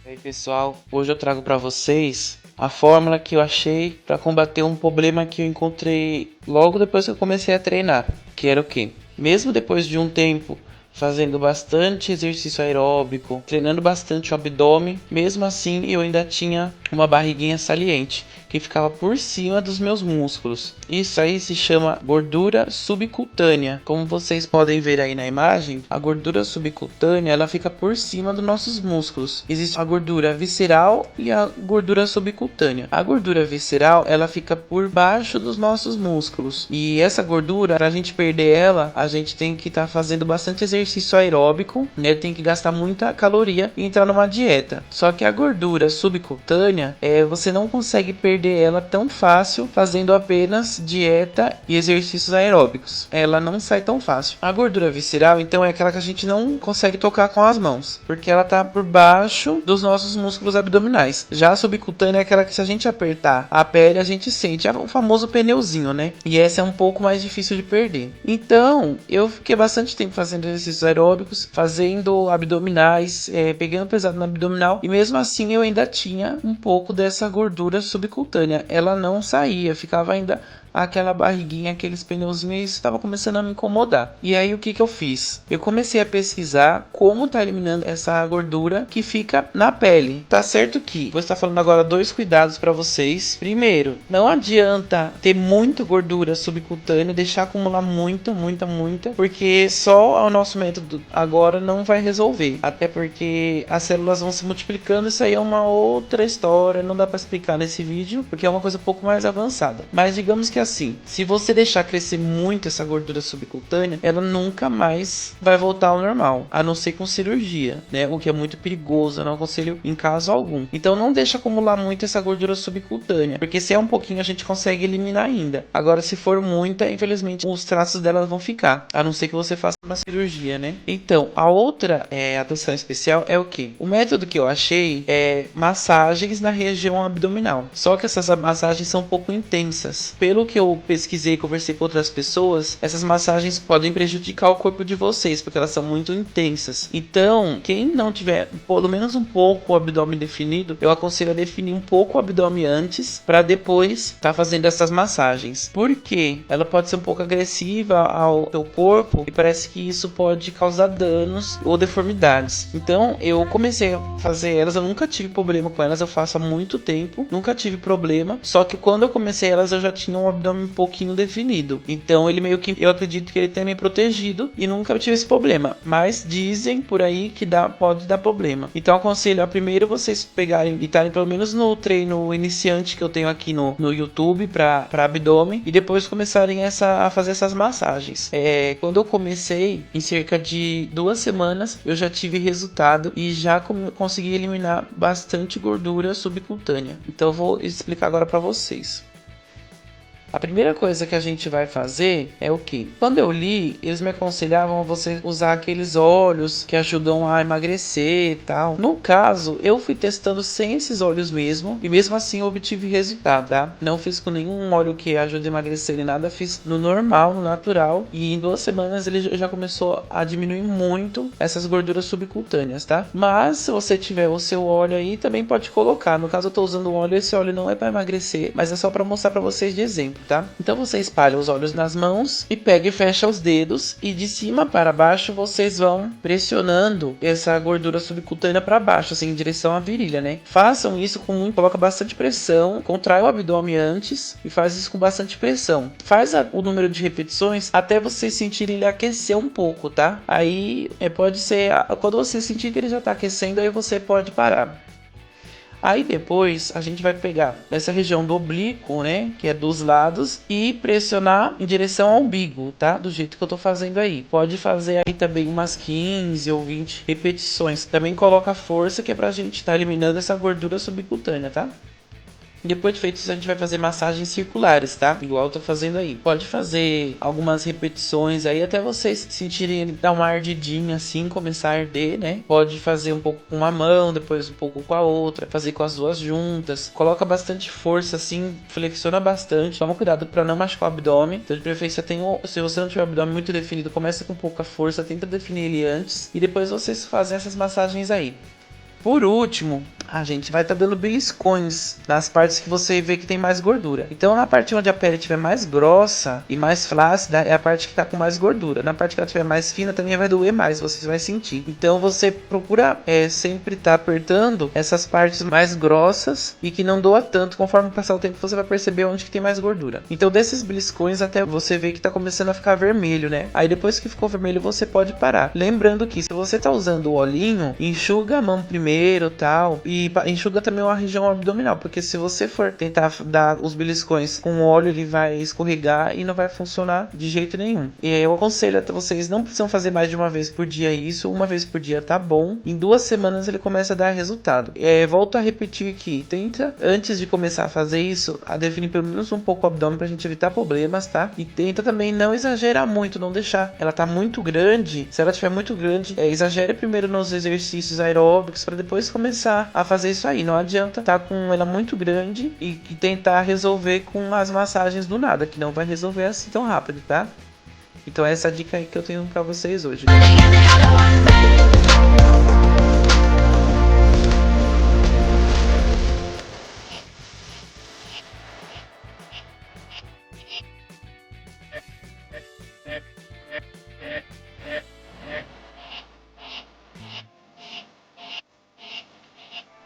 E aí pessoal, hoje eu trago para vocês a fórmula que eu achei para combater um problema que eu encontrei logo depois que eu comecei a treinar, que era o quê? Mesmo depois de um tempo fazendo bastante exercício aeróbico, treinando bastante o abdômen, mesmo assim eu ainda tinha uma barriguinha saliente que ficava por cima dos meus músculos. Isso aí se chama gordura subcutânea. Como vocês podem ver aí na imagem, a gordura subcutânea ela fica por cima dos nossos músculos. Existe a gordura visceral e a gordura subcutânea. A gordura visceral ela fica por baixo dos nossos músculos. E essa gordura, para a gente perder ela, a gente tem que estar fazendo bastante exercício aeróbico, né? Tem que gastar muita caloria e entrar numa dieta. Só que a gordura subcutânea, você não consegue perder ela tão fácil fazendo apenas dieta e exercícios aeróbicos. Ela não sai tão fácil. A gordura visceral, então, é aquela que a gente não consegue tocar com as mãos, porque ela tá por baixo dos nossos músculos abdominais. Já a subcutânea é aquela que, se a gente apertar a pele, a gente sente. É o famoso pneuzinho, né? E essa é um pouco mais difícil de perder. Então, eu fiquei bastante tempo fazendo exercícios aeróbicos, fazendo abdominais, pegando pesado no abdominal, e mesmo assim eu ainda tinha um pouco dessa gordura subcutânea. Ela não saía, ficava ainda aquela barriguinha, aqueles pneuzinhos, e isso estava começando a me incomodar. E aí o que eu fiz? Eu comecei a pesquisar como tá eliminando essa gordura que fica na pele. Tá certo que vou estar falando agora dois cuidados para vocês. Primeiro, não adianta ter muita gordura subcutânea, deixar acumular muita, porque só o nosso método agora não vai resolver. Até porque as células vão se multiplicando, isso aí é uma outra história, não dá para explicar nesse vídeo, porque é uma coisa um pouco mais avançada. Mas digamos que assim, se você deixar crescer muito essa gordura subcutânea, ela nunca mais vai voltar ao normal, a não ser com cirurgia, né? O que é muito perigoso, eu não aconselho em caso algum. Então não deixa acumular muito essa gordura subcutânea, porque se é um pouquinho a gente consegue eliminar ainda. Agora se for muita, infelizmente os traços dela vão ficar, a não ser que você faça uma cirurgia, né? Então a outra atenção especial é o que? O método que eu achei é massagens na região abdominal. Só que essas massagens são um pouco intensas. Pelo que eu pesquisei e conversei com outras pessoas, essas massagens podem prejudicar o corpo de vocês, porque elas são muito intensas. Então, quem não tiver pelo menos um pouco o abdômen definido, eu aconselho a definir um pouco o abdômen antes, para depois estar fazendo essas massagens. Porque ela pode ser um pouco agressiva ao teu corpo e parece que isso pode causar danos ou deformidades. Então, eu comecei a fazer elas, eu nunca tive problema com elas, eu faço há muito tempo, nunca tive problema. Só que quando eu comecei elas, eu já tinha um abdômen um pouquinho definido. Então ele meio que, eu acredito que ele tenha me protegido e nunca tive esse problema. Mas dizem por aí que pode dar problema. Então eu aconselho a primeiro vocês pegarem e estarem pelo menos no treino iniciante que eu tenho aqui no YouTube para abdômen, e depois começarem a fazer essas massagens. Quando eu comecei, em cerca de 2 semanas, eu já tive resultado e já consegui eliminar bastante gordura subcutânea. Então eu vou explicar agora para vocês. A primeira coisa que a gente vai fazer é o que? Quando eu li, eles me aconselhavam a você usar aqueles óleos que ajudam a emagrecer e tal. No caso, eu fui testando sem esses óleos mesmo, e mesmo assim eu obtive resultado, tá? Não fiz com nenhum óleo que ajude a emagrecer nem nada, fiz no normal, no natural, e em 2 semanas ele já começou a diminuir muito essas gorduras subcutâneas, tá? Mas se você tiver o seu óleo aí, também pode colocar. No caso eu tô usando óleo, esse óleo não é para emagrecer, mas é só para mostrar para vocês de exemplo, tá? Então você espalha os óleos nas mãos e pega e fecha os dedos, e de cima para baixo vocês vão pressionando essa gordura subcutânea para baixo, assim, em direção à virilha, né? Façam isso coloca bastante pressão, contrai o abdômen antes e faz isso com bastante pressão. Faz o número de repetições até vocês sentirem ele aquecer um pouco, tá? Aí pode ser, quando você sentir que ele já tá aquecendo, aí você pode parar. Aí depois a gente vai pegar essa região do oblíquo, né, que é dos lados, e pressionar em direção ao umbigo, tá? Do jeito que eu tô fazendo aí. Pode fazer aí também umas 15 ou 20 repetições. Também coloca força, que é pra gente estar eliminando essa gordura subcutânea, tá? Depois de feito isso, a gente vai fazer massagens circulares, tá? Igual eu tô fazendo aí. Pode fazer algumas repetições aí até vocês sentirem ele dar uma ardidinha assim, começar a arder, né? Pode fazer um pouco com uma mão, depois um pouco com a outra, fazer com as duas juntas. Coloca bastante força assim, flexiona bastante. Toma cuidado para não machucar o abdômen. Então de preferência se você não tiver o abdômen muito definido, começa com pouca força, tenta definir ele antes e depois vocês fazem essas massagens aí. Por último, a gente vai estar dando beliscões nas partes que você vê que tem mais gordura. Então na parte onde a pele estiver mais grossa e mais flácida é a parte que está com mais gordura. Na parte que ela estiver mais fina também vai doer mais, você vai sentir. Então você procura sempre estar apertando essas partes mais grossas e que não doa tanto. Conforme passar o tempo você vai perceber onde que tem mais gordura. Então desses beliscões até você ver que está começando a ficar vermelho, né? Aí depois que ficou vermelho você pode parar. Lembrando que se você está usando o olhinho, enxuga a mão primeiro, tal, e enxuga também a região abdominal, porque se você for tentar dar os beliscões com óleo, ele vai escorregar e não vai funcionar de jeito nenhum. E eu aconselho até vocês, não precisam fazer mais de uma vez por dia isso, uma vez por dia tá bom. Em 2 semanas ele começa a dar resultado. Volto a repetir aqui, tenta, antes de começar a fazer isso, a definir pelo menos um pouco o abdômen pra gente evitar problemas, tá? E tenta também não exagerar muito, não deixar ela tá muito grande. Se ela estiver muito grande, exagere primeiro nos exercícios aeróbicos para depois começar a fazer isso aí. Não adianta tá com ela muito grande e tentar resolver com as massagens do nada, que não vai resolver assim tão rápido, tá? Então essa é a dica aí que eu tenho pra vocês hoje.